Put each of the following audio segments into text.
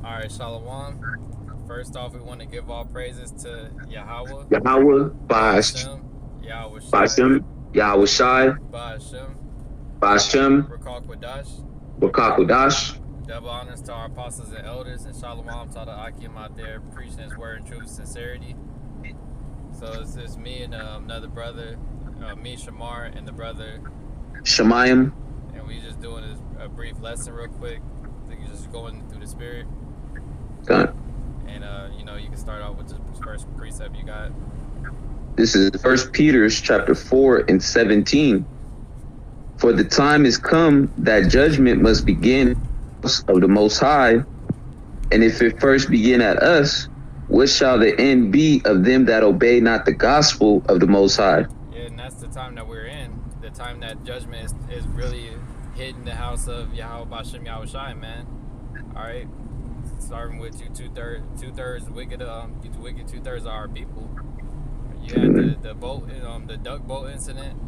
All right, Shalom. First off, we want to give all praises to Yahweh, Yahweh, Ba'ashem, Yahweh Shai, Bashem, Yahweh Shai, Ba'ashem, Bashem, Rakal Kwadash. Wakakwadash. Double honors to our apostles and elders, and Shalom to the Akim out there preaching his word in truth and sincerity. So it's just me and another brother, me, Shamar, and the brother, Shemayim. and we just doing a brief lesson real quick. I think just going through the spirit. God. And you can start off with the first precept you got. This is 1 Peter chapter 4 and 17. For the time is come that judgment must begin of the Most High, and if it first begin at us, what shall the end be of them that obey not the gospel of the Most High? Yeah, and that's the time that we're in. The time that judgment is really hitting the house of Yahweh Bashem Yahweh Shai, man. All right, starting with you, two-thirds wicked, wicked 2/3 of our people. You had the boat, the duck boat incident.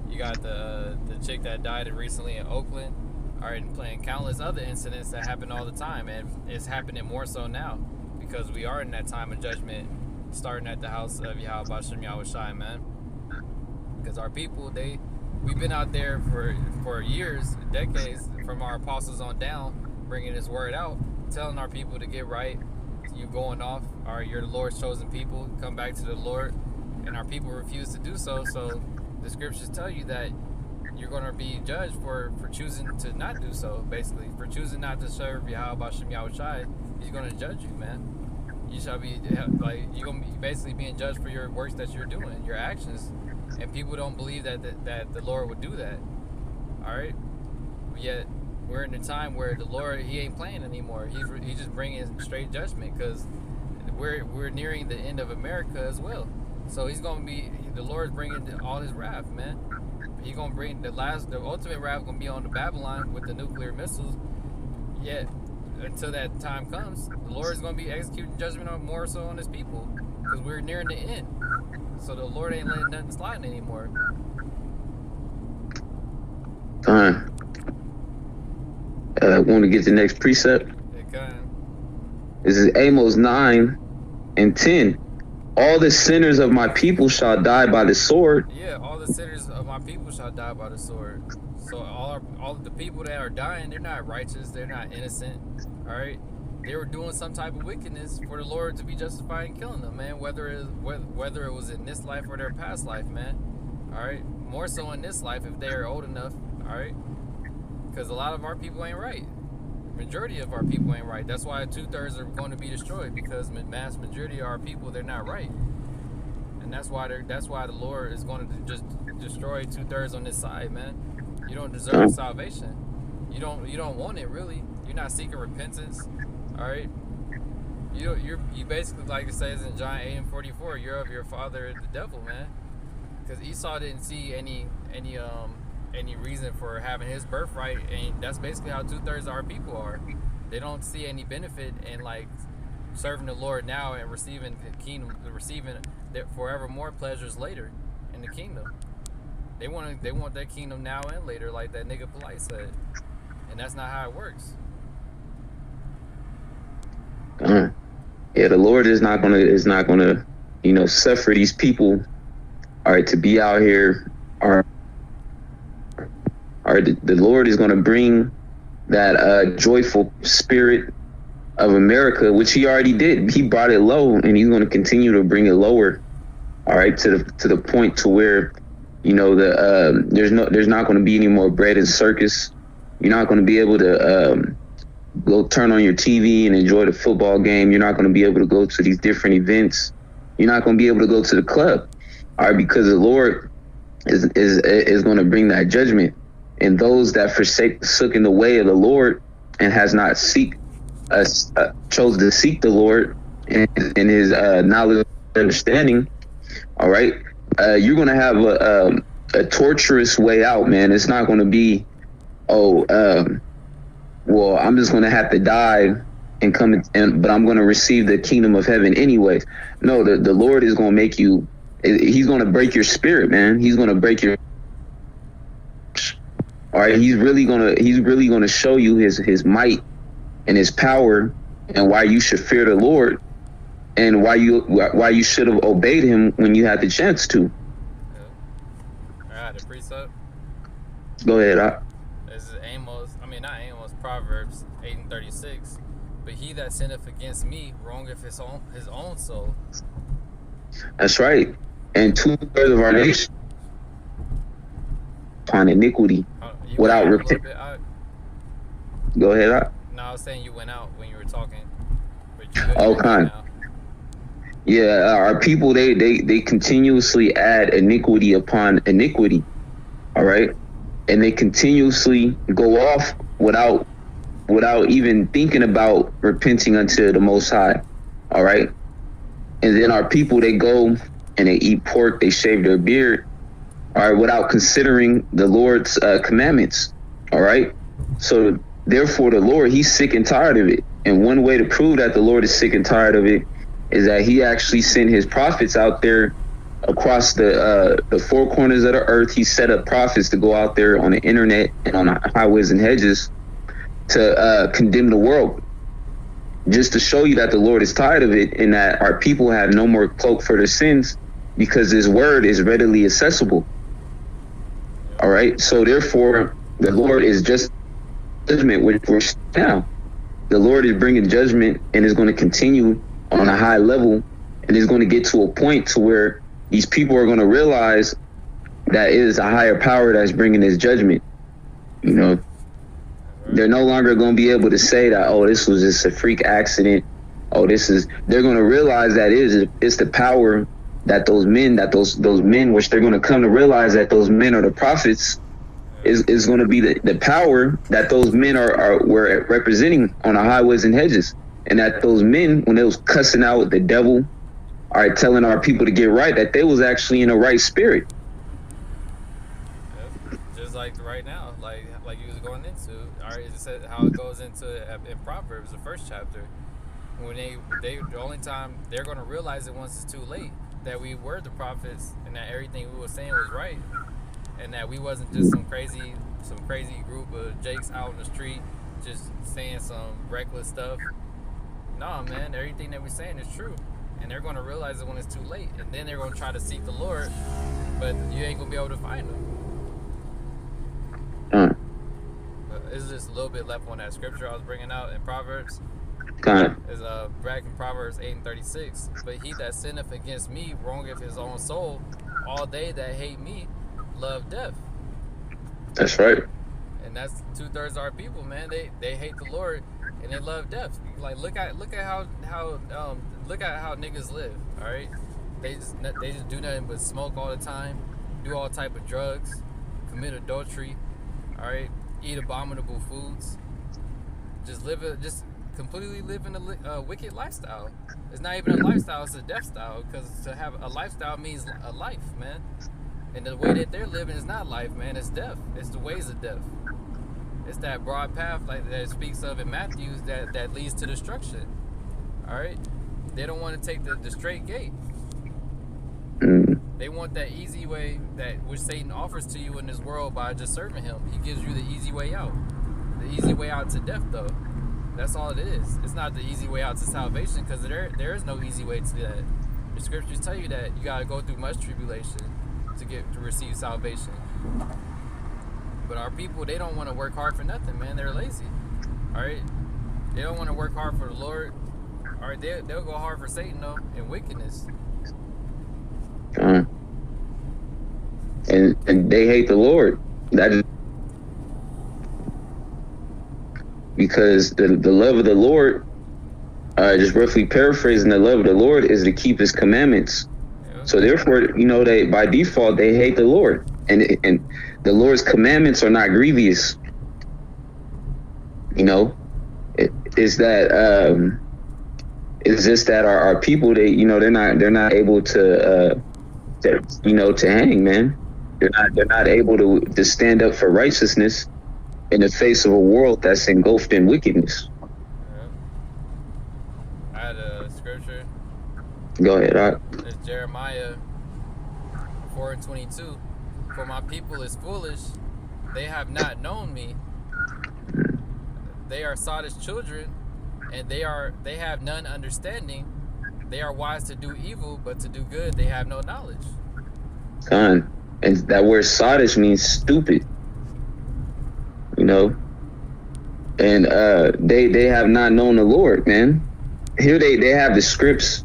You got the chick that died recently in Oakland. All right, and playing countless other incidents that happen all the time, and it's happening more so now because we are in that time of judgment, starting at the house of Yahweh Bashem Yahweh Shai, man. Because our people, we've been out there for years, decades, from our apostles on down, bringing His word out, telling our people to get right. You going off, all right, you're the Lord's chosen people, come back to the Lord, and our people refuse to do so. So the scriptures tell you that you're going to be judged for choosing to not do so, basically. For choosing not to serve Yahweh Bashem Yahweh Shai, He's going to judge you, man. You shall be, like, you're going to be basically being judged for your works that you're doing, your actions. And people don't believe that the Lord would do that. All right? Yet, we're in a time where the Lord, He ain't playing anymore. He's just bringing straight judgment because we're nearing the end of America as well. So the Lord's bringing all His wrath, man. He's gonna bring the ultimate wrath gonna be on the Babylon with the nuclear missiles. Yet, until that time comes, the Lord is gonna be executing judgment on more so on His people because we're nearing the end. So the Lord ain't letting nothing slide anymore. Want to get the next precept? Okay. This is Amos 9 and 10. All the sinners of my people shall die by the sword. Yeah, all the sinners of my people shall die by the sword. So all of the people that are dying, they're not righteous, they're not innocent. All right, they were doing some type of wickedness for the Lord to be justified in killing them, man. Whether it was in this life or their past life, man. All right, more so in this life if they are old enough. All right, because a lot of our people ain't right. Majority of our people ain't right. That's why 2/3 are going to be destroyed because mass majority of our people, they're not right, and that's why the Lord is going to just destroy 2/3 on this side, man. You don't deserve salvation. You don't want it really. You're not seeking repentance. All right. You basically, like it says in John 8:44, you're of your father the devil, man. Because Esau didn't see any reason for having his birthright, and that's basically how 2/3 of our people are. They don't see any benefit in like serving the Lord now and receiving the kingdom, receiving their forevermore pleasures later in the kingdom. They want that kingdom now and later, like that nigga Polite said, and that's not how it works. Yeah, the Lord is not gonna suffer these people, all right, to be out here. The Lord is going to bring that joyful spirit of America, which He already did. He brought it low, and He's going to continue to bring it lower. All right, to the point to where, there's not going to be any more bread and circus. You're not going to be able to go turn on your TV and enjoy the football game. You're not going to be able to go to these different events. You're not going to be able to go to the club, all right, because the Lord is going to bring that judgment. And those that forsaken the way of the Lord and has not chose to seek the Lord in His knowledge and understanding, all right, you're going to have a torturous way out, man. It's not going to be, well, I'm just going to have to die and come, but I'm going to receive the kingdom of heaven anyways. No, the Lord is going to make you. He's going to break your spirit, man. He's going to break your. All right, he's really gonna show you his might and his power, and why you should fear the Lord, and why you should have obeyed him when you had the chance to. Yeah. All right, the precept. Go ahead. This is not Amos, Proverbs 8:36. But he that sinneth against me wrongeth his own soul. That's right. And 2/3 of our nation upon iniquity You went without out a little repentance. bit. Go ahead. No, I was saying you went out when you were talking. But you good Oh, now. Yeah, our people they continuously add iniquity upon iniquity. All right, and they continuously go off without even thinking about repenting unto the Most High. All right, and then our people, they go and they eat pork, they shave their beard, all right, without considering the Lord's commandments. All right, so therefore the Lord, he's sick and tired of it, and one way to prove that the Lord is sick and tired of it is that he actually sent his prophets out there across the four corners of the earth. He set up prophets to go out there on the internet and on the highways and hedges to condemn the world, just to show you that the Lord is tired of it, and that our people have no more cloak for their sins, because his word is readily accessible. All right, so therefore the Lord is just judgment, which we're now. The Lord is bringing judgment, and is going to continue on a high level, and is going to get to a point to where these people are going to realize that it is a higher power that's bringing this judgment. You know, they're no longer going to be able to say that, oh, this was just a freak accident. Oh, they're going to realize that it's the power that those men, which they're going to come to realize that those men are the prophets, is going to be the power that those men were representing on the highways and hedges. And that those men, when they was cussing out the devil, are telling our people to get right, that they was actually in a right spirit. Yep. Just like right now, like you was going into. All right, it said how it goes into in Proverbs, the first chapter. When they the only time they're going to realize it once it's too late, that we were the prophets and that everything we were saying was right, and that we wasn't just some crazy group of jakes out on the street just saying some reckless stuff. No, man, everything that we're saying is true. And they're going to realize it when it's too late. And then they're going to try to seek the Lord, but you ain't going to be able to find him. But this is just a little bit left on that scripture I was bringing out in Proverbs. Is back in Proverbs 8:36. But he that sinneth against me wrongeth his own soul. All they that hate me love death. That's right. And that's 2/3 of our people, man. They hate the Lord and they love death. Like look at how niggas live. All right, they just do nothing but smoke all the time, do all type of drugs, commit adultery. All right, eat abominable foods. Just completely live in a wicked lifestyle. It's not even a lifestyle; it's a death style. Because to have a lifestyle means a life, man. And the way that they're living is not life, man. It's death. It's the ways of death. It's that broad path like that it speaks of in Matthew that leads to destruction. All right, they don't want to take the straight gate. They want that easy way that which Satan offers to you in this world by just serving him. He gives you the easy way out. The easy way out to death, though. That's all it is. It's not the easy way out to salvation, because there is no easy way to that. The scriptures tell you that you gotta go through much tribulation to receive salvation. But our people, they don't want to work hard for nothing, man. They're lazy. All right, they don't want to work hard for the Lord. All right, they'll go hard for Satan though, and wickedness. And they hate the Lord. That is because the love of the Lord, just roughly paraphrasing, the love of the Lord is to keep his commandments. Yeah. So therefore, they by default they hate the Lord, and the Lord's commandments are not grievous. It's just that our people, they're not able to hang, man. They're not able to stand up for righteousness in the face of a world that's engulfed in wickedness. Yeah. I had a scripture. Go ahead. It's Jeremiah 4:22. For my people is foolish; they have not known me. They are sottish children, and they have none understanding. They are wise to do evil, but to do good they have no knowledge. Con. And that word sadish means stupid. You know? And they have not known the Lord, man. Here they have the scripts,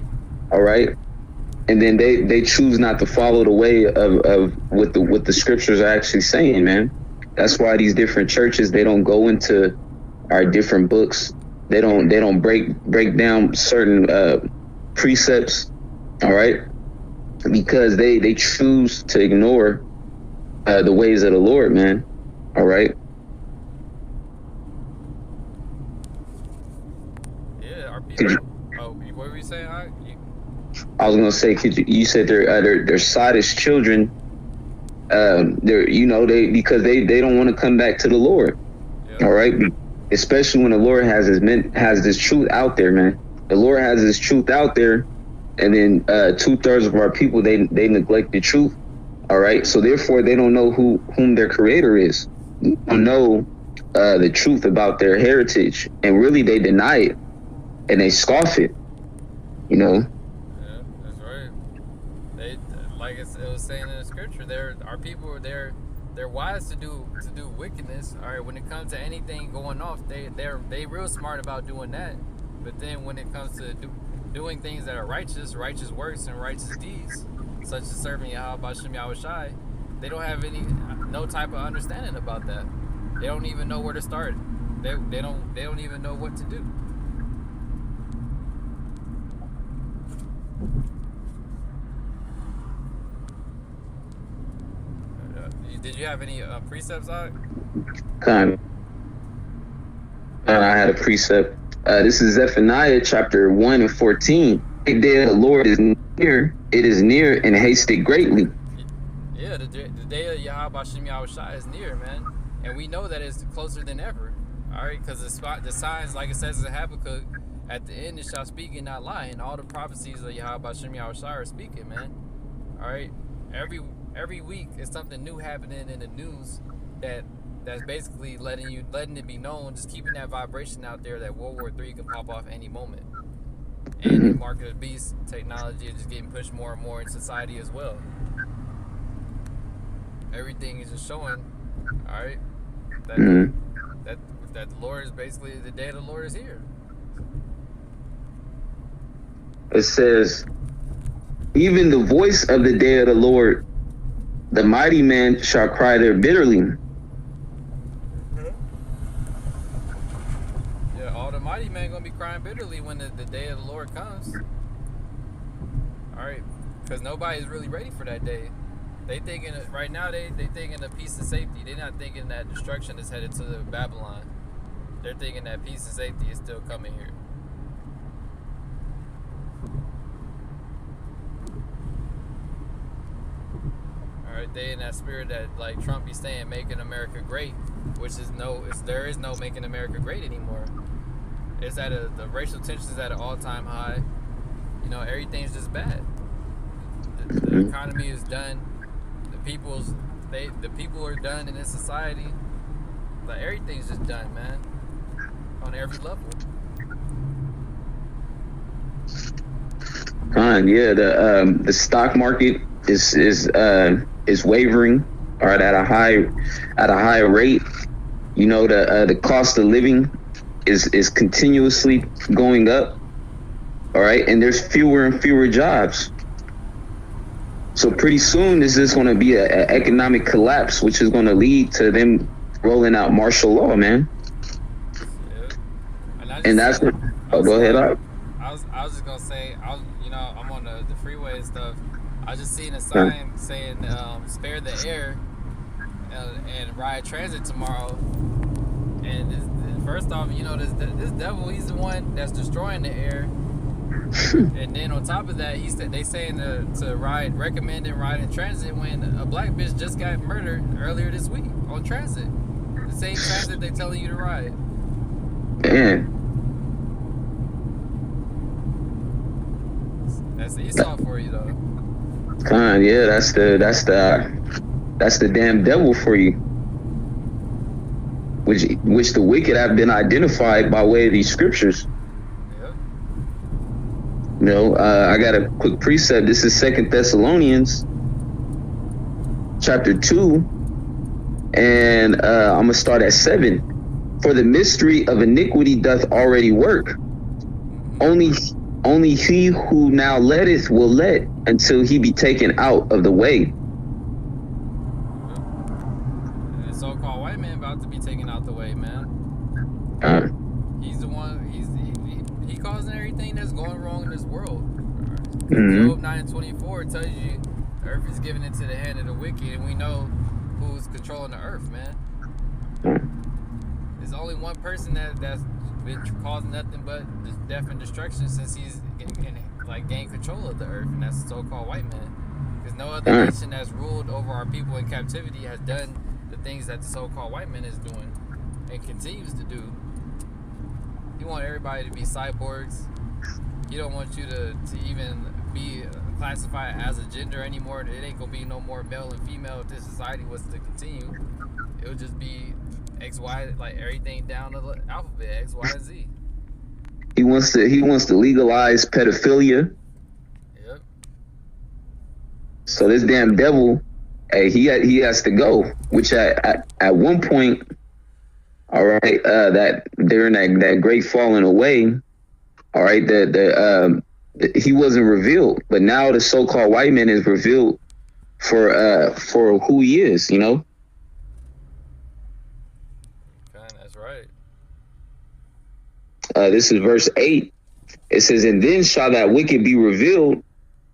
all right? And then they choose not to follow the way of what the scriptures are actually saying, man. That's why these different churches, they don't go into our different books. They don't break down certain precepts, all right? Because they choose to ignore the ways of the Lord, man. All right. Yeah, our people. Oh, what were you saying? I was gonna say, you said they're sadish children. They're because they don't want to come back to the Lord. Yeah. All right. Especially when the Lord has this truth out there, man. The Lord has this truth out there, and then 2/3 of our people they neglect the truth. All right. So therefore, they don't know whom their Creator is. They don't know the truth about their heritage, and really they deny it and they scoff it. You know. Yeah, that's right. They like it was saying in the scripture. Our people. They're wise to do wickedness. All right. When it comes to anything going off, they real smart about doing that. But then when it comes to doing things that are righteous works and righteous deeds, such as serving Yahweh Bashem Yahushai, they don't have no type of understanding about that. They don't even know where to start. They don't even know what to do. Did you have any precepts on it? I had a precept. This is Zephaniah chapter 1 and 14. The day of the Lord is near. It is near and hasted greatly. Yeah, the day of Yahweh Bashem Yahushai is near, man. And we know that it's closer than ever. All right, because the signs, like it says in Habakkuk, at the end it shall speak and not lie. And all the prophecies of Yahweh Bashem Yahushai are speaking, man. All right, every week is something new happening in the news that's basically letting it be known, just keeping that vibration out there that World War III can pop off any moment. And the market of the beast technology is just getting pushed more and more in society as well. Everything is just showing, all right, that the Lord is basically, the day of the Lord is here. It says, even the voice of the day of the Lord, the mighty man shall cry there bitterly. Yeah, all the mighty men gonna be crying bitterly when the day of the Lord comes. All right, because nobody's really ready for that day. They thinking right now they thinking of peace and safety. They're not thinking that destruction is headed to Babylon. They're thinking that peace and safety is still coming here. Alright, they in that spirit that, like Trump be saying, making America great, which is there is no making America great anymore. It's the racial tension is at an all-time high. You know, everything's just bad. The economy is done. The people are done in this society. Like, everything's just done, man, on every level. Yeah, the stock market is wavering, or at a high rate. You know, the cost of living is continuously going up. All right, and there's fewer and fewer jobs. So pretty soon, this is going to be an economic collapse, which is going to lead to them rolling out martial law, man. Yeah. And that's what. Oh, go ahead. I was just gonna say, I'm on the freeway and stuff. I just seen a sign saying spare the air and ride transit tomorrow. And first off, this devil, he's the one that's destroying the air. And then on top of that, they saying to recommend riding transit when a black bitch just got murdered earlier this week on transit. The same transit they telling you to ride. Damn. That's Esau for you, though. Yeah, that's the damn devil for you. Which the wicked have been identified by way of these scriptures. I got a quick precept. This is 2 Thessalonians chapter 2, and I'm going to start at 7. For the mystery of iniquity doth already work. Only he who now letteth will let until he be taken out of the way. The so-called white man about to be taken out the way, man. He's the one. He causing everything that's going wrong in this world. Job 9:24 tells you the earth is given into the hand of the wicked, and we know who's controlling the earth, man. There's only one person that's been causing nothing but death and destruction since he's gained control of the earth, and that's the so-called white man. Because no other nation that's ruled over our people in captivity has done the things that the so-called white man is doing and continues to do. He want everybody to be cyborgs. He don't want you to even be classified as a gender anymore. It ain't gonna be no more male and female if this society was to continue. It would just be X, Y, like everything down to the alphabet, X, Y, and Z. He wants to legalize pedophilia. Yep. So this damn devil, hey, he has to go. Which at one point, all right, that during that great falling away, all right, he wasn't revealed, but now the so-called white man is revealed for who he is, you know. Okay, that's right. This is verse 8. It says, "And then shall that wicked be revealed,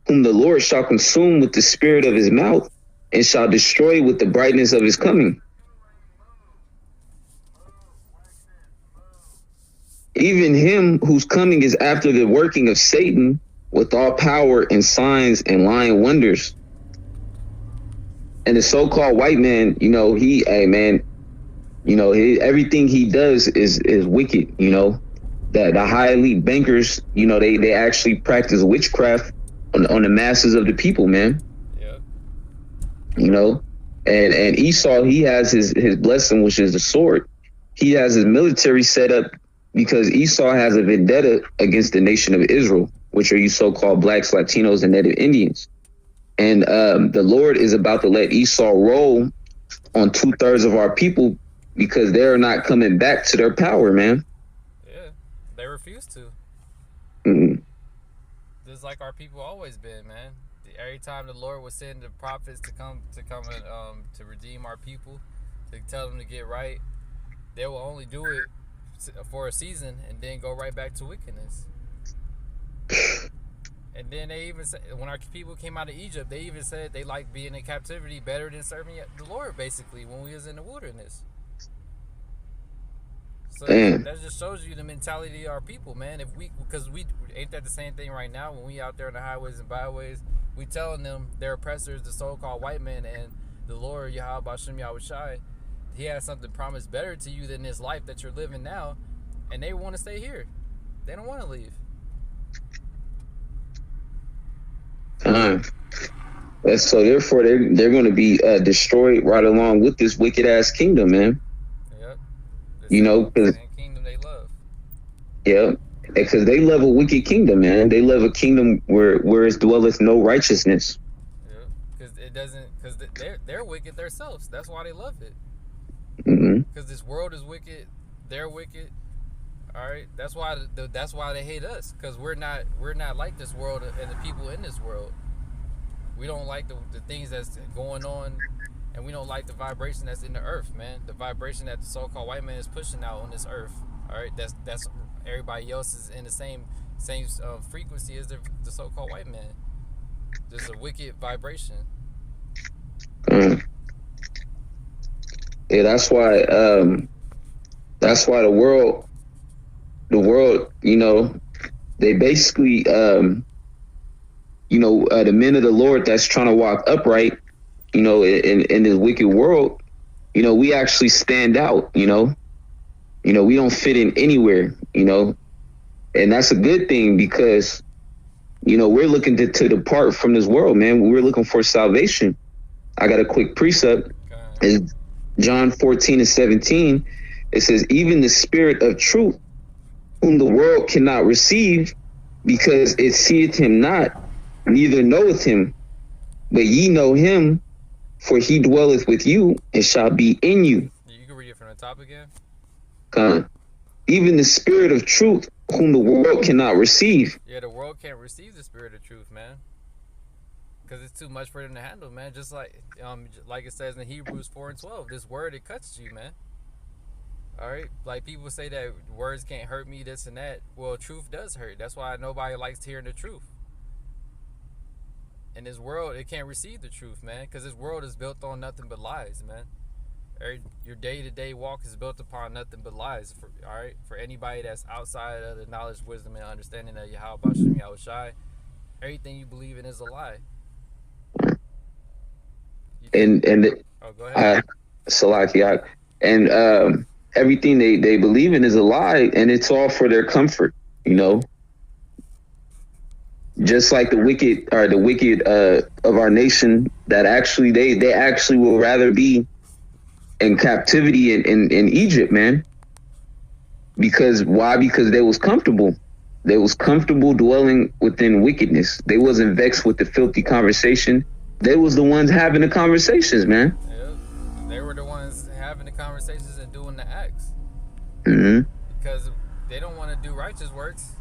whom the Lord shall consume with the spirit of his mouth, and shall destroy with the brightness of his coming. Even him whose coming is after the working of Satan with all power and signs and lying wonders." And the so-called white man, you know, everything he does is wicked, you know. That the high elite bankers, you know, they actually practice witchcraft on the masses of the people, man. Yep. You know, and Esau, he has his blessing, which is the sword. He has his military set up because Esau has a vendetta against the nation of Israel, which are you so-called blacks, Latinos, and Native Indians. And the Lord is about to let Esau roll on 2/3 of our people because they're not coming back to their power, man. Yeah, they refuse to. Just like our people always been, man. Every time the Lord would send the prophets to come and to redeem our people, to tell them to get right, they will only do it for a season and then go right back to wickedness. And then they even said, when our people came out of Egypt, they even said they liked being in captivity better than serving the Lord, basically, when we was in the wilderness. So that just shows you the mentality of our people, man. Because we ain't that the same thing right now when we out there on the highways and byways, we telling them their oppressors, the so-called white man, and the Lord Yahweh Bashem Yahushai, he has something promised better to you than this life that you're living now, and they want to stay here. They don't want to leave. So therefore they're going to be destroyed right along with this wicked ass kingdom, man. Yep. You know, because kingdom they love. Yeah, because they love a wicked kingdom, man. They love a kingdom where it dwelleth no righteousness. Yeah, because it doesn't. Because they're wicked themselves. That's why they love it. Because this world is wicked. They're wicked. All right. That's why they hate us. Because we're not like this world and the people in this world. We don't like the things that's going on, and we don't like the vibration that's in the earth, man. The vibration that the so-called white man is pushing out on this earth. All right. That's everybody else is in the same frequency as the so-called white man. There's a wicked vibration. Yeah, that's why the world, you know, they basically, the men of the Lord that's trying to walk upright, you know, in this wicked world, you know, we actually stand out, you know, we don't fit in anywhere, you know, and that's a good thing because, you know, we're looking to depart from this world, man. We're looking for salvation. I got a quick precept. It's John 14:17. It says, "Even the spirit of truth, whom the world cannot receive, because it seeth him not, neither knoweth him. But ye know him, for he dwelleth with you and shall be in you. You can read it from the top again. Even the spirit of truth, whom the world cannot receive. Yeah, the world can't receive the spirit of truth, man, because it's too much for them to handle, man. Just like it says in Hebrews 4:12, this word, it cuts you, man. All right, like people say that words can't hurt me, this and that. Well, truth does hurt. That's why nobody likes hearing the truth. In this world, it can't receive the truth, man, because this world is built on nothing but lies, man. Your day-to-day walk is built upon nothing but lies. All right, for anybody that's outside of the knowledge, wisdom, and understanding of Yahweh Bashem Yahushai, everything you believe in is a lie. Go ahead. Salakia, and everything they believe in is a lie, and it's all for their comfort, you know. Just like the wicked of our nation, that actually they actually will rather be in captivity in Egypt, man. Because why? Because they was comfortable. They was comfortable dwelling within wickedness. They wasn't vexed with the filthy conversation. They was the ones having the conversations, man. Yep. They were the ones having the conversations and doing the acts. Mm-hmm. Because they don't want to do righteous works.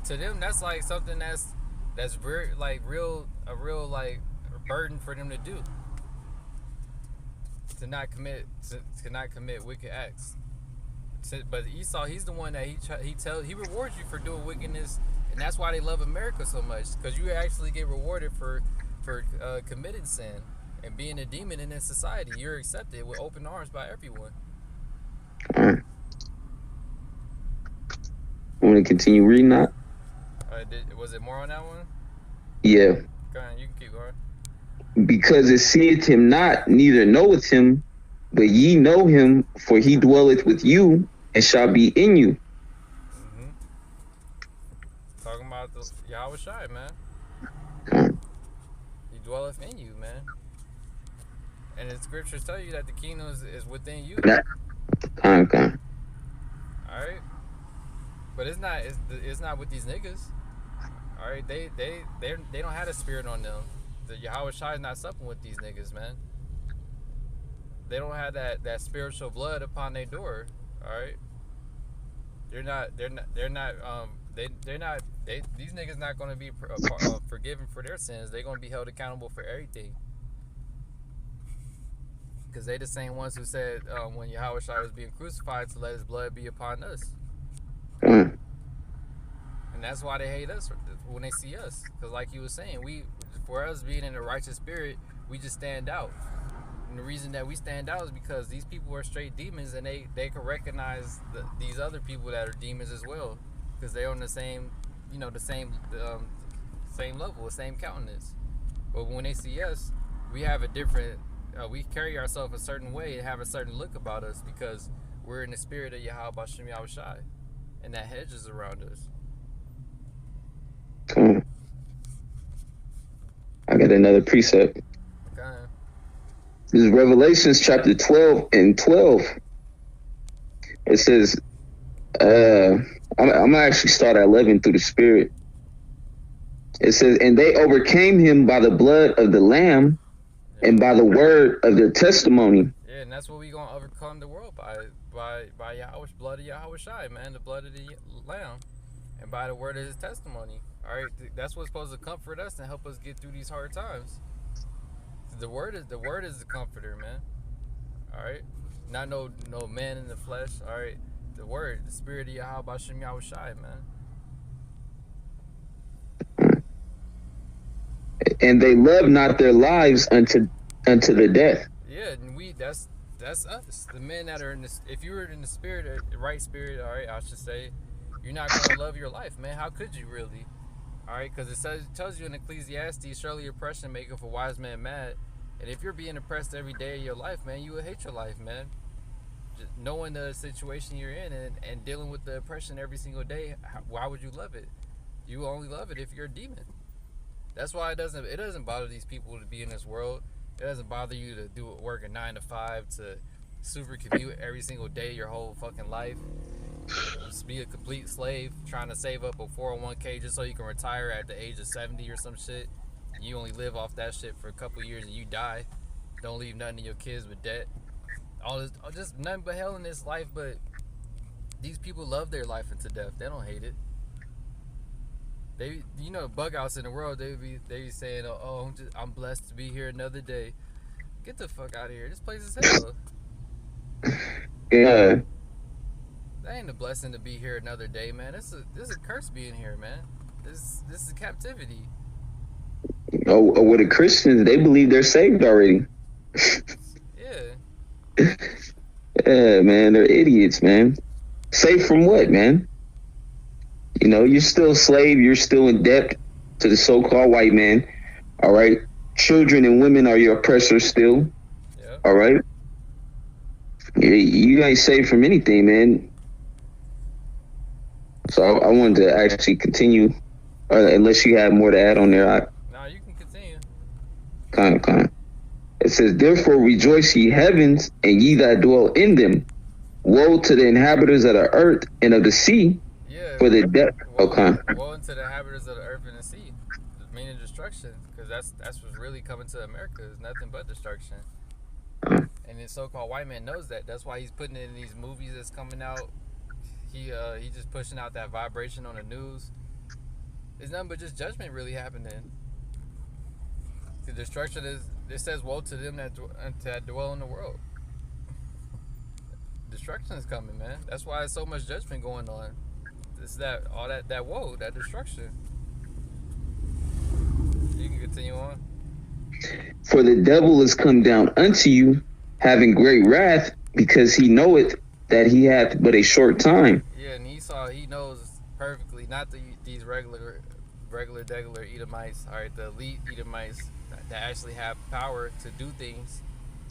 To them, that's like something that's very, like a real like burden for them to do. To not commit wicked acts. But Esau, he's the one that he rewards you for doing wickedness, and that's why they love America so much, because you actually get rewarded for committing sin and being a demon in this society. You're accepted with open arms by everyone. Want to continue reading that? Was it more on that one? Yeah. Go ahead, you can keep going. Because it seeth him not, neither knoweth him, but ye know him, for he dwelleth with you and shall be in you. Mm-hmm. Talking about the Yahweh Shai, man. He dwelleth in you, man. And the scriptures tell you that the kingdom is within you. Alright. But it's not with these niggas. Alright, they don't have a spirit on them. The Yahweh Shai is not supping with these niggas, man. They don't have that spiritual blood upon their door. Alright? These niggas not gonna be forgiven for their sins. They're gonna be held accountable for everything. Because they the same ones who said when Yahweh Shai was being crucified to let his blood be upon us. And that's why they hate us when they see us. Because like you were saying, for us being in the righteous spirit, we just stand out. And the reason that we stand out is because these people are straight demons, and they can recognize these other people that are demons as well, because they're on the same, same level, the same countenance. But when they see us, we have a different, we carry ourselves a certain way and have a certain look about us, because we're in the spirit of Yahweh Bashem Yahushai, and that hedge is around us. Cool. I got another precept. Okay. This is Revelations chapter 12 and 12. It says, I'm going to actually start at 11 through the Spirit. It says, and they overcame him by the blood of the Lamb and by the word of their testimony. Yeah, and that's what we're going to overcome the world by Yahweh's blood of Yahweh Shai, man, the blood of the Lamb, and by the word of his testimony. All right, that's what's supposed to comfort us and help us get through these hard times. The word is the comforter, man. All right, not no man in the flesh. All right, the word, the spirit of Yahweh Bashem Yahushai, man. And they love not their lives unto the death. Yeah, and that's us, the men that are in this. If you were in the spirit, the right spirit, all right, I should say, you're not gonna love your life, man. How could you really? All right, because it tells you in Ecclesiastes, surely oppression maketh a wise man mad. And if you're being oppressed every day of your life, man, you will hate your life, man. Just knowing the situation you're in and dealing with the oppression every single day, why would you love it? You will only love it if you're a demon. That's why it doesn't bother these people to be in this world. It doesn't bother you to work a 9 to 5, to super commute every single day your whole fucking life. Just be a complete slave trying to save up a 401k just so you can retire at the age of 70 or some shit. And you only live off that shit for a couple years and you die. Don't leave nothing to your kids with debt. All this, just nothing but hell in this life. But these people love their life into death. They don't hate it. They, bug outs in the world. They be saying, "Oh, I'm blessed to be here another day." Get the fuck out of here. This place is hell. Yeah. That ain't a blessing to be here another day, man. This is a curse being here, man. This is captivity. Oh, with the Christians, they believe they're saved already. Yeah. Yeah, man, they're idiots, man. Saved from what, man? You're still a slave. You're still in debt to the so-called white man. All right. Children and women are your oppressors still. Yeah. All right. You ain't saved from anything, man. So I wanted to actually continue, unless you have more to add on there. No, you can continue. Kind of. It says, therefore rejoice ye heavens, and ye that dwell in them. Woe to the inhabitants of the earth and of the sea. Yeah. For the death. Woe unto the inhabitants of the earth and the sea, meaning destruction, because that's what's really coming to America. Is nothing but destruction. And the so-called white man knows that. That's why he's putting it in these movies that's coming out. He just pushing out that vibration on the news. It's nothing but just judgment really happening. The destruction is. It says woe to them that dwell in the world. Destruction is coming, man. That's why there's so much judgment going on. It's that woe, that destruction. You can continue on. For the devil is come down unto you, having great wrath, because he knoweth that he hath but a short time. Yeah, and Esau, he knows perfectly, not these regular Edomites, all right, the elite Edomites that actually have power to do things,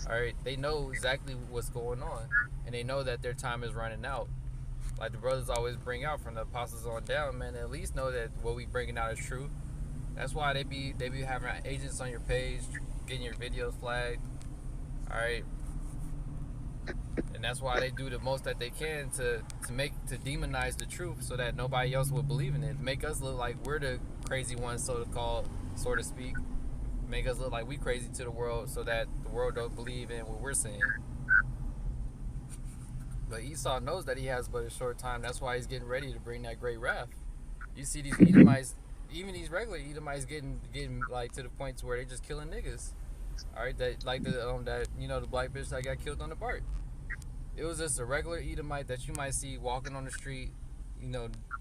all right, they know exactly what's going on, and they know that their time is running out. Like the brothers always bring out from the apostles on down, man, they at least know that what we bringing out is true. That's why they be having agents on your page, getting your videos flagged, all right. And that's why they do the most that they can to demonize the truth, so that nobody else will believe in it. Make us look like we're the crazy ones, so to speak. Make us look like we crazy to the world, so that the world don't believe in what we're saying. But Esau knows that he has but a short time. That's why he's getting ready to bring that great wrath. You see these Edomites, even these regular Edomites, getting like to the point to where they just killing niggas. All right, that like the the black bitch that got killed on the BART. It was just a regular Edomite that you might see walking on the street,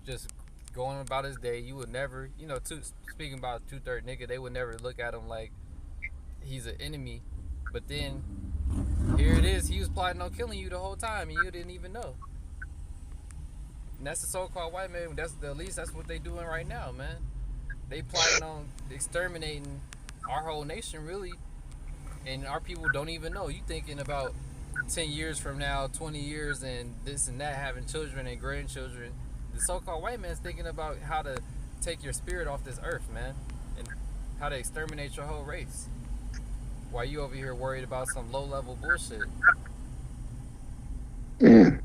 just going about his day. You would never, speaking about 2/3 nigga, they would never look at him like he's an enemy. But then, here it is, he was plotting on killing you the whole time, and you didn't even know. And that's the so-called white man. At least that's what they doing right now, man. They plotting on exterminating our whole nation, really. And our people don't even know. You thinking about 10 years from now, 20 years, and this and that, having children and grandchildren. The so-called white man's thinking about how to take your spirit off this earth, man, and how to exterminate your whole race. While you over here worried about some low-level bullshit. Yeah.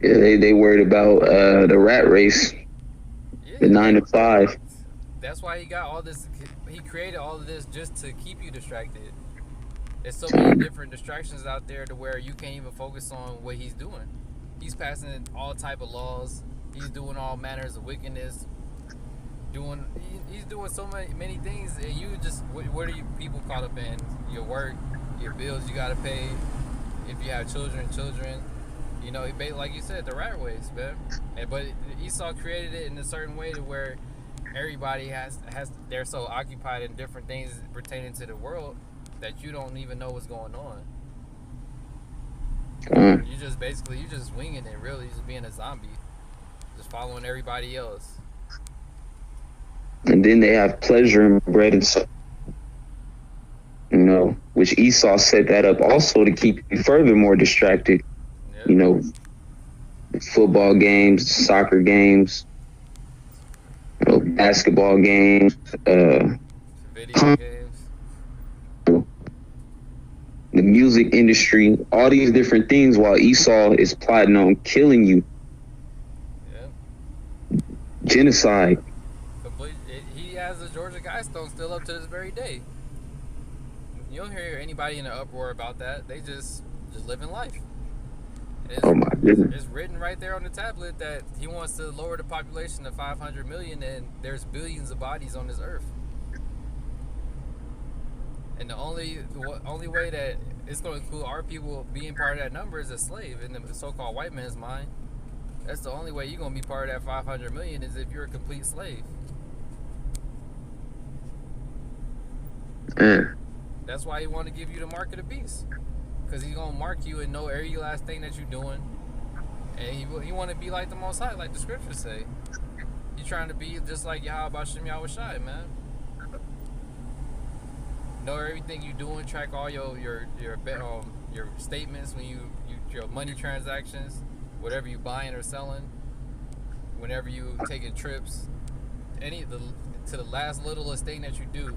Yeah, they worried about the rat race, the 9 to 5. That's why he got all this. He created all of this just to keep you distracted. There's so many different distractions out there to where you can't even focus on what he's doing. He's passing all type of laws. He's doing all manners of wickedness. He's doing so many things, and you just, what are you people caught up in? Your work, your bills you gotta pay. If you have children, like you said, the rat race, man. But Esau created it in a certain way to where everybody they're so occupied in different things pertaining to the world that you don't even know what's going on. You just winging it, really, just being a zombie, just following everybody else. And then they have pleasure in bread and stuff, which Esau set that up also to keep you furthermore distracted. Yep. Football games, soccer games, basketball games, video games. the music industry, all these different things, while Esau is plotting on killing you. Yeah. Genocide. He has the Georgia Guidestone still up to this very day. You don't hear anybody in an uproar about that. They just living life. Oh my goodness. It's written right there on the tablet that he wants to lower the population to 500 million, and there's billions of bodies on this earth. And the only way that it's going to include our people being part of that number is a slave in the so-called white man's mind. That's the only way you're going to be part of that 500 million is if you're a complete slave. That's why he want to give you the mark of the beast, because he's going to mark you and know every last thing that you're doing. And he want to be like the Most High, like the scriptures say. He's trying to be just like Yahweh Bashem Yahweh Shai, man. Know everything you're doing, track all your statements when your money transactions, whatever you buying or selling, whenever you taking trips, to the last littlest thing that you do,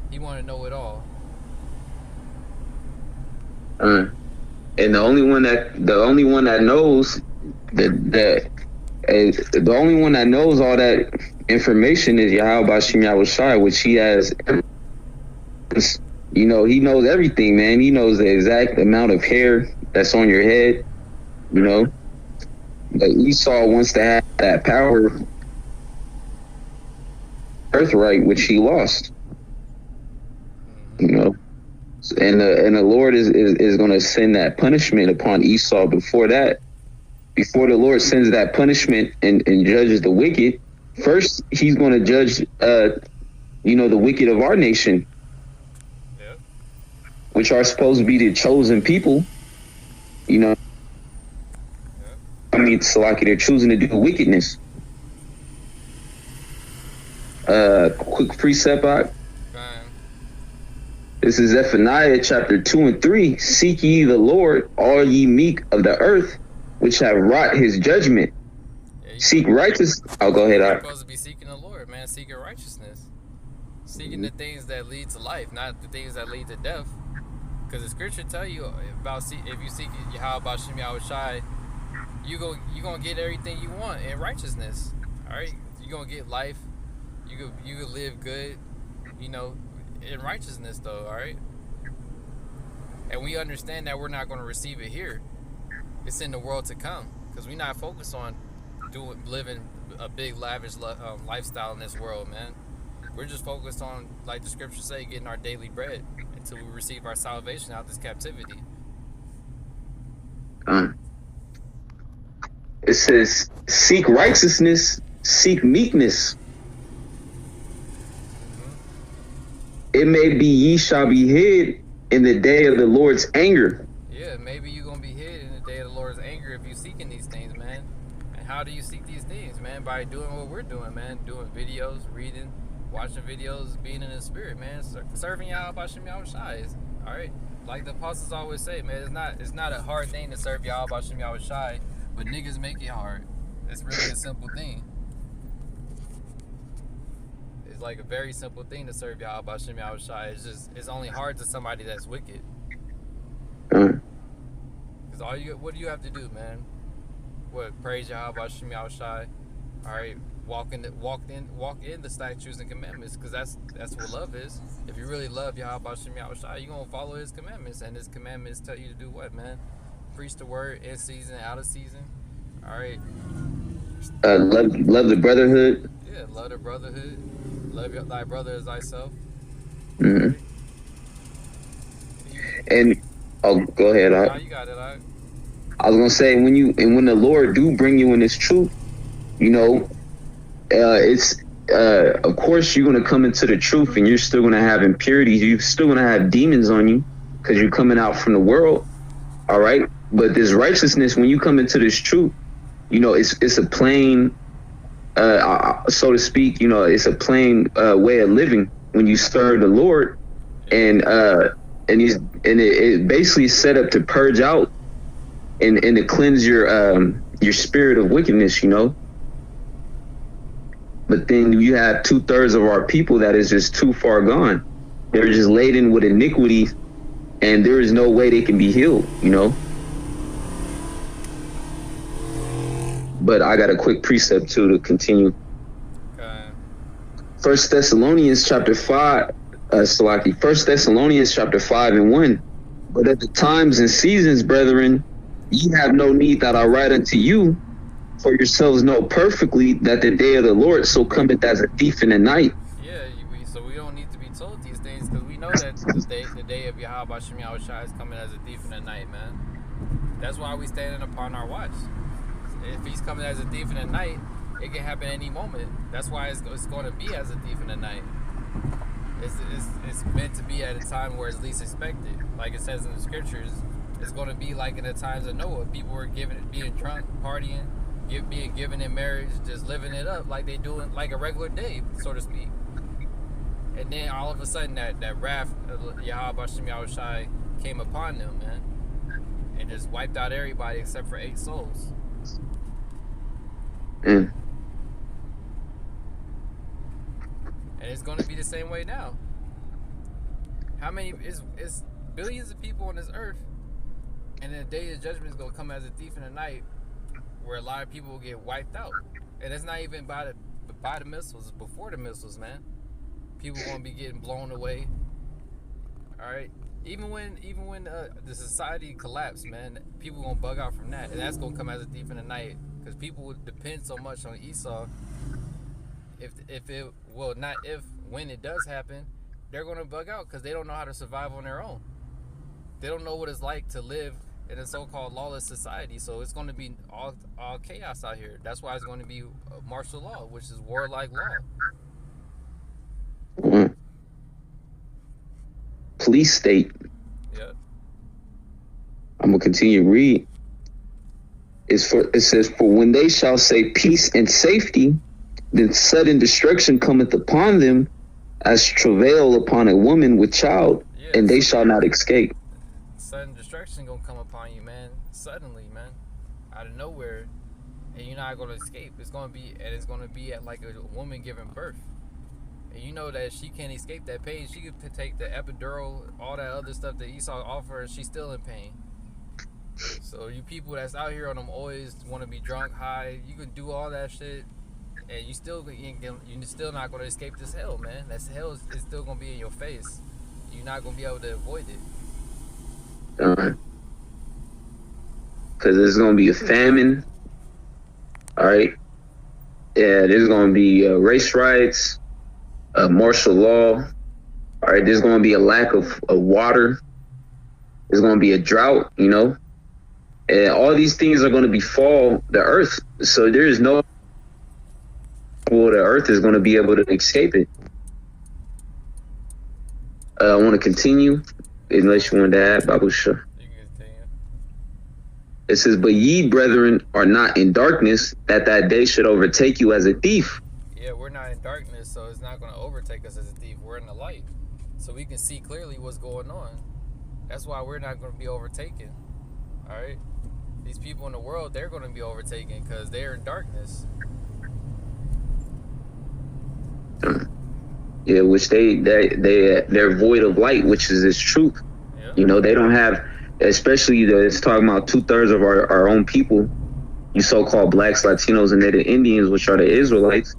he want to know it all. And the only one that knows the only one that knows all that information is Yahweh Bashem Yahweh Shai, which he has. You know, he knows everything, man. He knows the exact amount of hair that's on your head. You know, but Esau wants to have that power, birthright, which he lost. You know, and the Lord is going to send that punishment upon Esau. Before the Lord sends that punishment and judges the wicked, first he's going to judge, the wicked of our nation, which are supposed to be the chosen people. You know, I mean, Salaki, they're choosing to do wickedness. Quick precept. This is Zephaniah chapter 2 and 3. Seek ye the Lord, all ye meek of the earth, which have wrought his judgment. Seek righteousness. I'll go ahead. You're supposed to be seeking the Lord, man. Seeking righteousness. Seeking the things that lead to life, not the things that lead to death. Because the scripture tell you about if you seek Yahweh Bashem Yahweh Shai, you're going to get everything you want in righteousness. All right? You're going to get life. You could live good, in righteousness, though, all right? And we understand that we're not going to receive it here. It's in the world to come, because we're not focused on living a big, lavish lifestyle in this world, man. We're just focused on, like the scriptures say, getting our daily bread until we receive our salvation out of this captivity. It says, seek righteousness, seek meekness. It may be ye shall be hid in the day of the Lord's anger. Yeah, maybe you're going to be hid in the day of the Lord's anger if you're seeking these things, man. And how do you seek these things, man? By doing what we're doing, man. Doing videos, reading, watching videos, being in the spirit, man. Serving Yahweh Bashem Yahweh Shai. All right? Like the apostles always say, man, it's not a hard thing to serve Yahweh Bashem Yahweh Shai, but niggas make it hard. It's really a simple thing. It's like a very simple thing to serve Yahweh Bashem Yahweh Shai. It's only hard to somebody that's wicked. Because what do you have to do, man? What, praise Yahweh Bashem Yahweh Shai? All right, walk in the statutes and commandments, because that's what love is. If you really love Yahweh Bashem Yahweh Shai, you're gonna follow his commandments, and his commandments tell you to do what, man? Preach the word in season, out of season. All right. Love the brotherhood. Yeah, love the brotherhood. Love thy brother as thyself. Mm-hmm. And go ahead. No, you got it. I was gonna say when the Lord do bring you in His truth, it's of course you're gonna come into the truth, and you're still gonna have impurities. You're still gonna have demons on you because you're coming out from the world. All right, but this righteousness, when you come into this truth, it's a plain, so to speak. It's a plain way of living when you serve the Lord, and it basically is set up to purge out and to cleanse your spirit of wickedness. But then you have 2/3 of our people that is just too far gone. They're just laden with iniquity, and there is no way they can be healed, you know. But I got a quick precept too to continue. Okay. First Thessalonians chapter 5, First Thessalonians chapter 5:1. But at the times and seasons, brethren, ye have no need that I write unto you, for yourselves know perfectly that the day of the Lord so cometh as a thief in the night. Yeah, so we don't need to be told these things because we know that the day of Yahweh Bashem Yahushua is coming as a thief in the night, man. That's why we standing upon our watch. If he's coming as a thief in the night, it can happen any moment. That's why it's going to be as a thief in the night. It's meant to be at a time where it's least expected. Like it says in the scriptures, it's going to be like in the times of Noah. People were being drunk, partying, being given in marriage, just living it up like they do it like a regular day, so to speak. And then all of a sudden that wrath of Yahweh Bashem Yahushai came upon them, man. And just wiped out everybody except for 8 souls. Mm. And it's going to be the same way now. How many is billions of people on this earth, and the day of judgment is going to come as a thief in the night, where a lot of people will get wiped out. And it's not even by the missiles, it's before the missiles, man. People going to be getting blown away. All right, even when the society collapsed, man, people going to bug out from that, and that's going to come as a thief in the night, because people would depend so much on Esau. When it does happen, they're going to bug out because they don't know how to survive on their own. They don't know what it's like to live in a so-called lawless society. So it's going to be all chaos out here. That's why it's going to be martial law, which is warlike law. Mm. Police state. Yeah. I'm gonna continue to read. It says, for when they shall say peace and safety, then sudden destruction cometh upon them as travail upon a woman with child, and they shall not escape. Sudden destruction gonna come upon you, man. Suddenly, man, out of nowhere, and you're not gonna escape. It's gonna be at like a woman giving birth, and you know that she can't escape that pain. She could take the epidural, all that other stuff that Esau offers, and she's still in pain. So you people that's out here on them always want to be drunk, high, you can do all that shit, and you're still not gonna escape this hell, man. That hell is still gonna be in your face. You're not gonna be able to avoid it. Because there's going to be a famine. All right. Yeah, there's going to be race riots, martial law. All right. There's going to be a lack of water. There's going to be a drought, you know. And all these things are going to befall the earth. So there is no the earth is going to be able to escape it. I want to continue, unless you want to add, Babusha. It says, but ye, brethren, are not in darkness, that day should overtake you as a thief. Yeah, we're not in darkness, so it's not going to overtake us as a thief. We're in the light, so we can see clearly what's going on. That's why we're not going to be overtaken. All right? These people in the world, they're going to be overtaken because they're in darkness. Yeah, which they're void of light, which is its truth. Yeah. You know, they don't have, especially it's talking about 2/3 of our own people, you so-called blacks, Latinos, and Native Indians, which are the Israelites.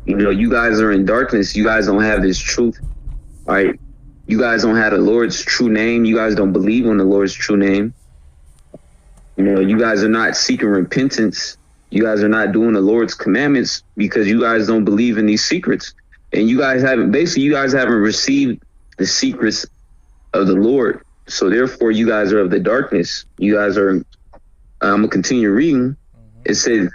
You know, you guys are in darkness. You guys don't have this truth. All right? You guys don't have the Lord's true name. You guys don't believe on the Lord's true name. You know, you guys are not seeking repentance. You guys are not doing the Lord's commandments because you guys don't believe in these secrets. And you guys haven't received the secrets of the Lord. So therefore, you guys are of the darkness. You guys are, I'm going to continue reading. It says,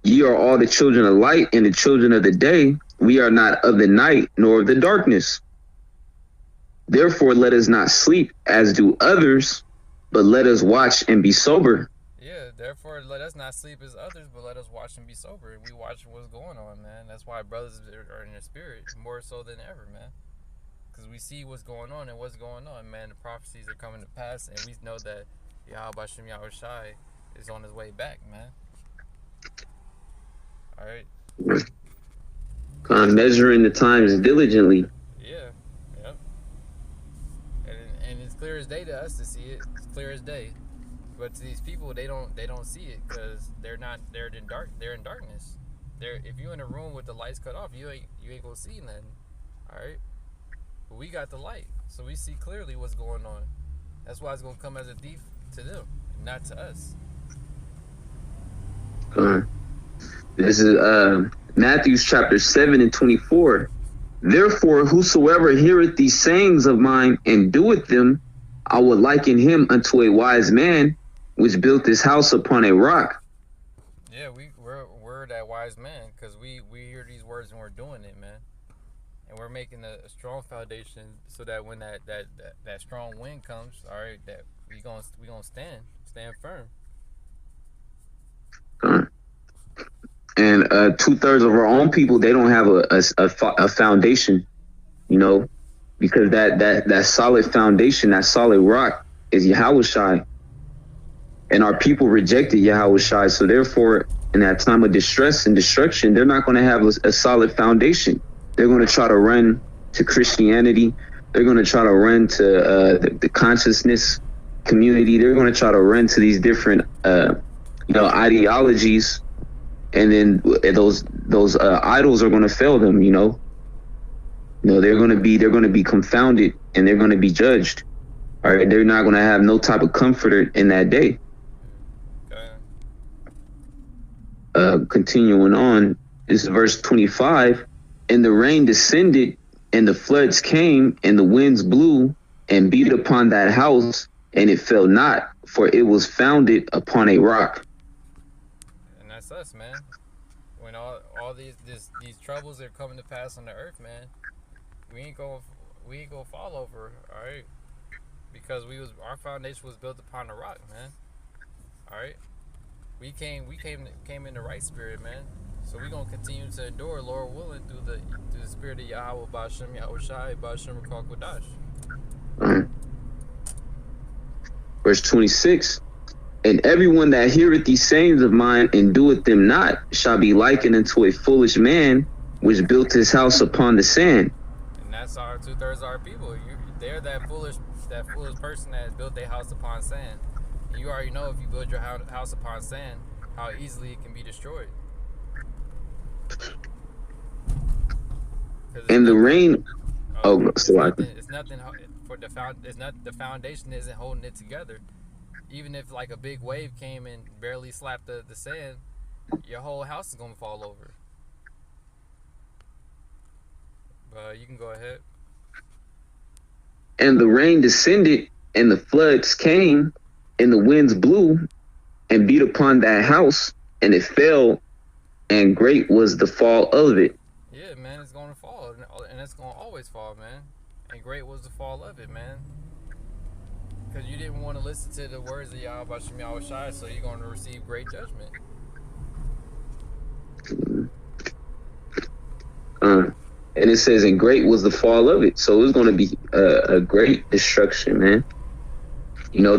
ye are all the children of light and the children of the day. We are not of the night nor of the darkness. Therefore, let us not sleep as do others, but let us watch and be sober. Yeah, therefore, let us not sleep as others, but let us watch and be sober. We watch what's going on, man. That's why brothers are in their spirit more so than ever, man. Because we see what's going on and what's going on, man. The prophecies are coming to pass, and we know that Yahweh Bashem Yahushai is on his way back, man. All right. Measuring the times diligently. Yeah. Yep. And it's clear as day to us to see it. It's clear as day. But to these people, they don't see it because they're in darkness. If you in a room with the lights cut off, you ain't gonna see nothing. All right. But we got the light, so we see clearly what's going on. That's why it's gonna come as a thief to them, not to us. This is Matthew chapter 7 and 24. Therefore, whosoever heareth these sayings of mine and doeth them, I will liken him unto a wise man which built his house upon a rock. Yeah, we're that wise man because we hear these words and we're doing it, man. And we're making a strong foundation so that when that strong wind comes, all right, that we gonna stand firm. And 2/3 of our own people, they don't have a foundation, you know, because that solid foundation, that solid rock is Yahushai. And our people rejected Yahushai. So therefore, in that time of distress and destruction, they're not going to have a solid foundation. They're going to try to run to Christianity. They're going to try to run to the consciousness community. They're going to try to run to these different, ideologies. And then those idols are going to fail them, they're going to be confounded and they're going to be judged. All right. They're not going to have no type of comforter in that day. Continuing on, this is verse 25. And the rain descended and the floods came and the winds blew and beat upon that house, and it fell not, for it was founded upon a rock. And that's us, man. When all these troubles are coming to pass on the earth, man, we ain't gonna fall over, all right? Because our foundation was built upon a rock, man. All right. We came in the right spirit, man. So we're gonna continue to endure, Lord willing, through the spirit of Yahweh Ba'Shem Yahushai Ba'Shem Rakal Kodash. Verse 26. And everyone that heareth these sayings of mine and doeth them not shall be likened unto a foolish man which built his house upon the sand. And that's our 2/3 of our people. They're that foolish person that built their house upon sand. And you already know if you build your house upon sand, how easily it can be destroyed. And the rain. It's nothing for the foundation isn't holding it together. Even if like a big wave came and barely slapped the sand, your whole house is gonna fall over. But you can go ahead. And the rain descended and the floods came and the winds blew and beat upon that house, and it fell, and great was the fall of it. Yeah, man, it's gonna fall, and it's gonna always fall, man. And great was the fall of it, man. Because you didn't want to listen to the words of Yahweh Ba'Shem Yahushai, so you're going to receive great judgment. And it says, and great was the fall of it. So it was going to be a great destruction, man.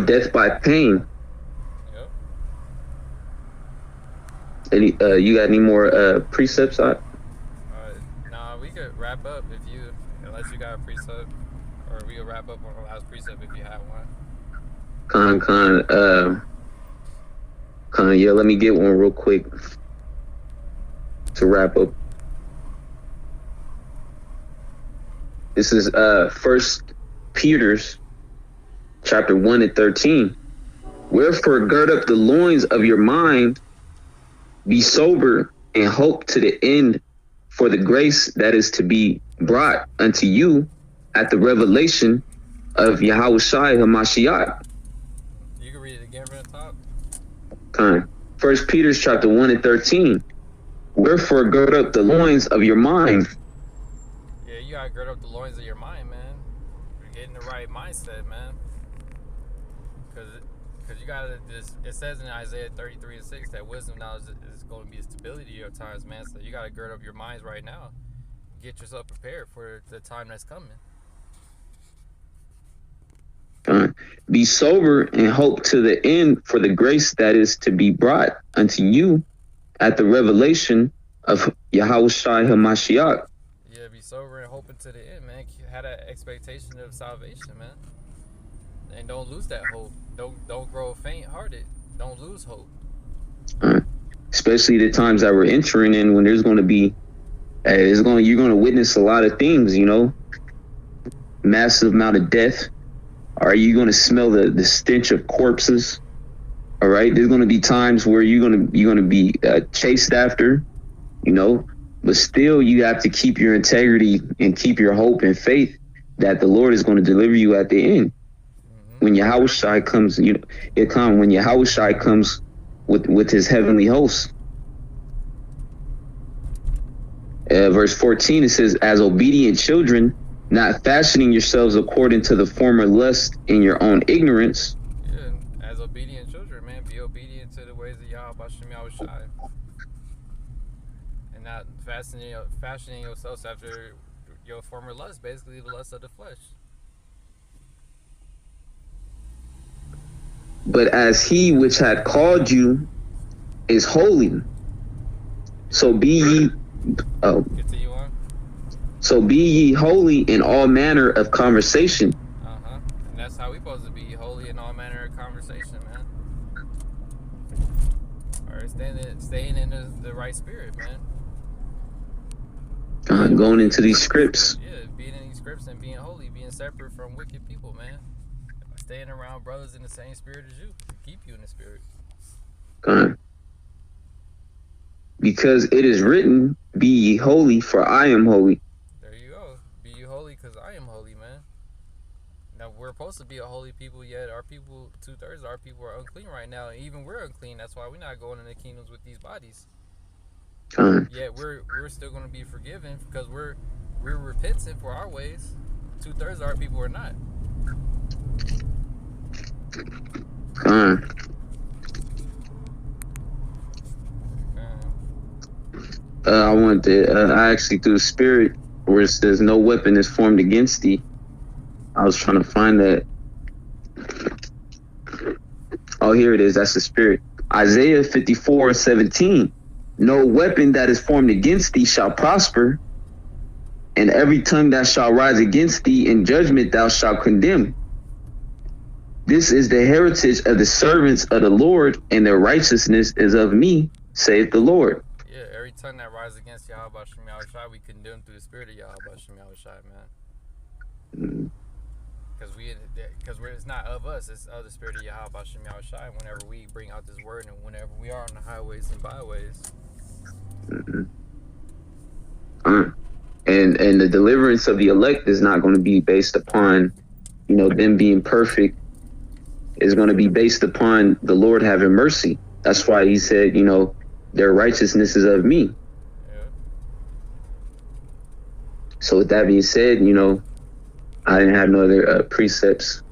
Death by pain. Yep. You got any more precepts on? Nah, we could wrap up unless you got a precept, or we could wrap up on the last precept if you have one. Yeah, let me get one real quick to wrap up. This is 1 Peter's chapter 1 and 13. Wherefore gird up the loins of your mind, be sober, and hope to the end for the grace that is to be brought unto you at the revelation of Yahushai HaMashiach. You can read it again from the top. 1 Peter's chapter 1 and 13. Wherefore gird up the loins of your mind. Yeah, you gotta gird up the loins of your mind, man. You're getting the right mindset, man. Because you gotta it says in Isaiah 33 and 6 that wisdom knowledge is going to be a stability of your times, man. So you gotta gird up your minds right now. Get yourself prepared for the time that's coming. Be sober and hope to the end for the grace that is to be brought unto you at the revelation of Yahushai HaMashiach. Yeah, be sober and hoping to the end, man. Have that expectation of salvation, man. And don't lose that hope. Don't grow faint-hearted. Don't lose hope. Especially the times that we're entering in, when there's going to be, you're going to witness a lot of things. You know, massive amount of death. Are you going to smell the stench of corpses? All right, there's going to be times where you're going to be chased after. You know, but still you have to keep your integrity and keep your hope and faith that the Lord is going to deliver you at the end. When Yahushua comes, when Yahushua comes with his heavenly hosts. Verse 14, it says, as obedient children, not fashioning yourselves according to the former lust in your own ignorance. Yeah, as obedient children, man, be obedient to the ways of Yahweh Shem Yahushai. And not fashioning yourselves after your former lust, basically the lust of the flesh. But as he which had called you is holy, so be ye. Continue on. So be ye holy in all manner of conversation. And that's how we supposed to be, holy in all manner of conversation, man. All right, staying in the right spirit, man. Going into these scripts. Yeah, being in these scripts and being holy, being separate from wicked people, man. Staying around brothers in the same spirit as you, to keep you in the spirit. Because it is written, be ye holy, for I am holy. There you go. Be ye holy, because I am holy, man. Now, we're supposed to be a holy people, yet our people, 2/3 of our people are unclean right now. And even we're unclean. That's why we're not going into kingdoms with these bodies. Yet we're still going to be forgiven because we're repentant for our ways. 2/3 of our people are not. I actually threw the spirit where it says no weapon is formed against thee. I was trying to find that. Oh, here it is. That's the spirit. Isaiah 54:17. No weapon that is formed against thee shall prosper, and every tongue that shall rise against thee in judgment thou shalt condemn. This is the heritage of the servants of the Lord, and their righteousness is of me, saith the Lord. Yeah, every tongue that rises against Yahweh Shem Yahushai, we condemn through the spirit of Yahweh Shem Yahushai, man. Because it's not of us, it's of the spirit of Yahweh Shem Yahushai. Whenever we bring out this word, and whenever we are on the highways and byways. And the deliverance of the elect is not going to be based upon, them being perfect. It's going to be based upon the Lord having mercy. That's why he said, their righteousness is of me. Yeah. So with that being said, I didn't have no other precepts.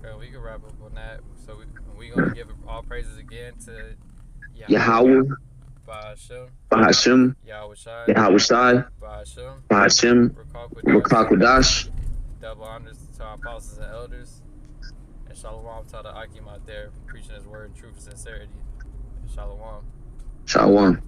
Okay, we can wrap up on that. So we're going to give all praises again to Yahweh, Bahashem, Yahushai, Bahashem, Rakakwadash. Double honors to our apostles and elders. And Shalom to the Akim out there preaching his word in truth and sincerity. Shalom. Shalom.